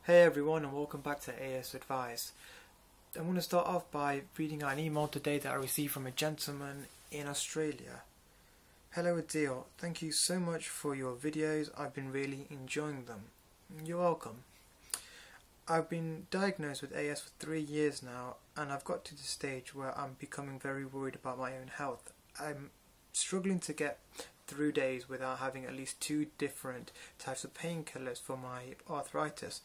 Hey everyone, and welcome back to AS Advice. I'm going to start off by reading out an email today that I received from a gentleman in Australia. Hello Adil, thank you so much for your videos. I've been really enjoying them. You're welcome. I've been diagnosed with AS for 3 years now, and I've got to the stage where I'm becoming very worried about my own health. I'm struggling to get through days without having at least 2 different types of painkillers for my arthritis.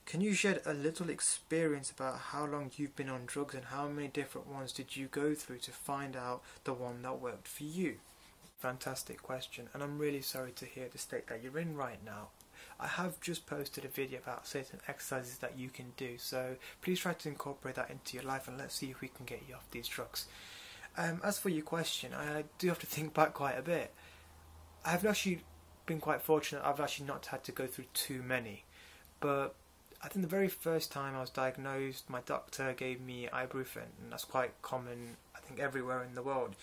Can you shed a little experience about how long you've been on drugs and how many different ones did you go through to find out the one that worked for you? Fantastic question, and I'm really sorry to hear the state that you're in right now. I have just posted a video about certain exercises that you can do, so please try to incorporate that into your life and let's see if we can get you off these drugs. As for your question, I do have to think back quite a bit. I've actually been quite fortunate. I've actually not had to go through too many, but I think the very first time I was diagnosed, my doctor gave me ibuprofen, and that's quite common, I think, everywhere in the world.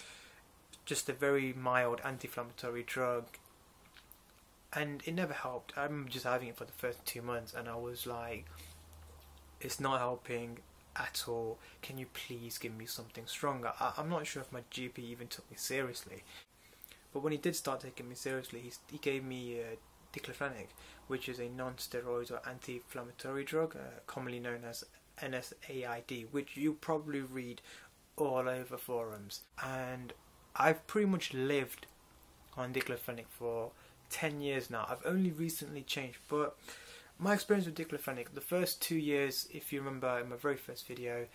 Just a very mild anti-inflammatory drug, and it never helped. I remember just having it for the first 2 months, and I was like, it's not helping at all. Can you please give me something stronger? I'm not sure if my GP even took me seriously. But when he did start taking me seriously, he gave me diclofenac, which is a non-steroid or anti-inflammatory drug, commonly known as NSAID, which you probably read all over forums. And I've pretty much lived on diclofenac for 10 years now. I've only recently changed, but my experience with diclofenac, the first 2 years, if you remember in my very first video,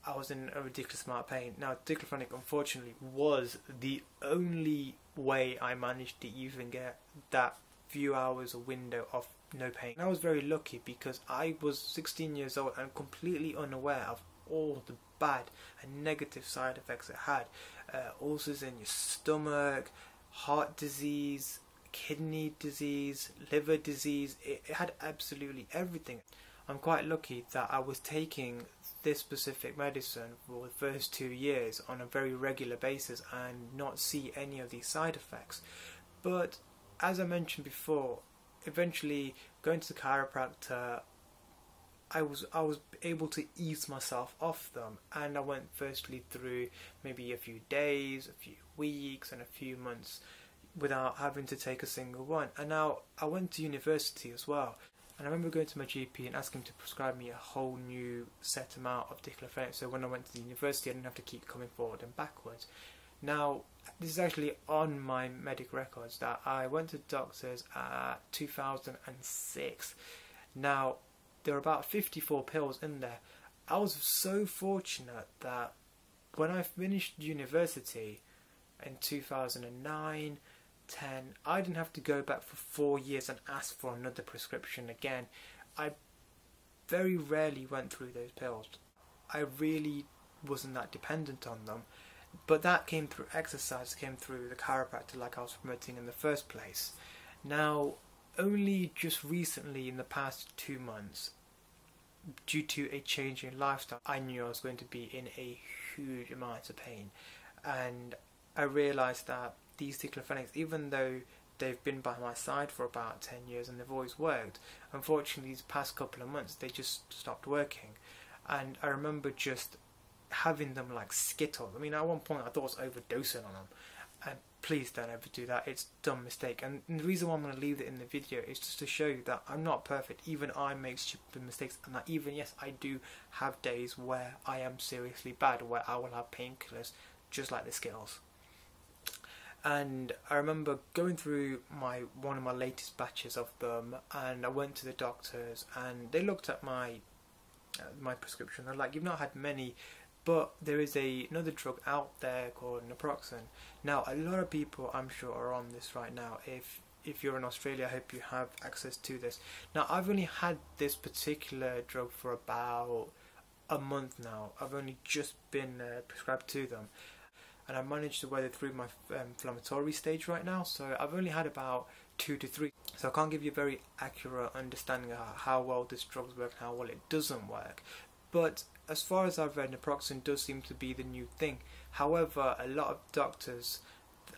I was in a ridiculous amount of pain. Now, diclofenac, unfortunately, was the only way I managed to even get that few hours a window of no pain. And I was very lucky because I was 16 years old and completely unaware of all the bad and negative side effects it had. Ulcers in your stomach, heart disease, kidney disease, liver disease. It had absolutely everything. I'm quite lucky that I was taking this specific medicine for the first 2 years on a very regular basis and not see any of these side effects. But as I mentioned before, eventually going to the chiropractor, I was able to ease myself off them, and I went firstly through maybe a few days, a few weeks and a few months without having to take a single one. And now I went to university as well, and I remember going to my GP and asking him to prescribe me a whole new set amount of diclofenac, so when I went to the university I didn't have to keep coming forward and backwards. Now, this is actually on my medic records that I went to doctors at 2006. Now, there were about 54 pills in there. I was so fortunate that when I finished university in 2009, 10, I didn't have to go back for 4 years and ask for another prescription again. I very rarely went through those pills. I really wasn't that dependent on them. But that came through exercise, came through the chiropractor like I was promoting in the first place. Now, only just recently in the past 2 months, due to a change in lifestyle, I knew I was going to be in a huge amount of pain. And I realised that these diclofenacs, even though they've been by my side for about 10 years and they've always worked, unfortunately these past couple of months they just stopped working. And I remember just having them like Skittles. I mean, at one point I thought I was overdosing on them, and please don't ever do that. It's a dumb mistake, and the reason why I'm going to leave it in the video is just to show you that I'm not perfect. Even I make stupid mistakes, and that even, yes, I do have days where I am seriously bad, where I will have painkillers just like the Skittles. And I remember going through one of my latest batches of them, and I went to the doctors and they looked at my prescription. They're like, you've not had many, but there is another drug out there called naproxen. Now, a lot of people, I'm sure, are on this right now. If you're in Australia, I hope you have access to this. Now, I've only had this particular drug for about a month now. I've only just been prescribed to them, and I managed to weather through my inflammatory stage right now, so I've only had about 2 to 3. So I can't give you a very accurate understanding of how well this drug works and how well it doesn't work. But as far as I've read, naproxen does seem to be the new thing. However, a lot of doctors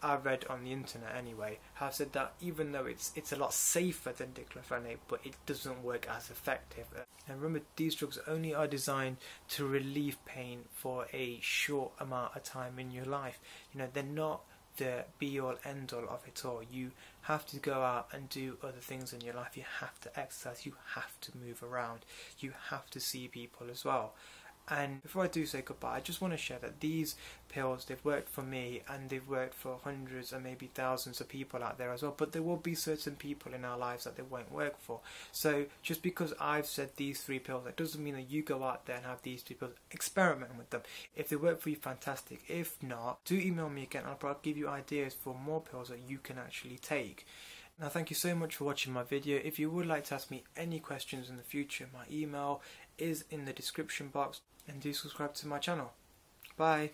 I've read on the internet anyway, have said that even though it's a lot safer than diclofenac, but it doesn't work as effective. And remember, these drugs only are designed to relieve pain for a short amount of time in your life. You know, they're not the be-all end-all of it all. You have to go out and do other things in your life. You have to exercise, you have to move around, you have to see people as well. And before I do say goodbye, I just want to share that these pills, they've worked for me and they've worked for hundreds and maybe thousands of people out there as well. But there will be certain people in our lives that they won't work for. So just because I've said these 3 pills, that doesn't mean that you go out there and have these 3 pills. Experiment with them. If they work for you, fantastic. If not, do email me again. I'll probably give you ideas for more pills that you can actually take. Now, thank you so much for watching my video. If you would like to ask me any questions in the future, my email is in the description box, and do subscribe to my channel. Bye.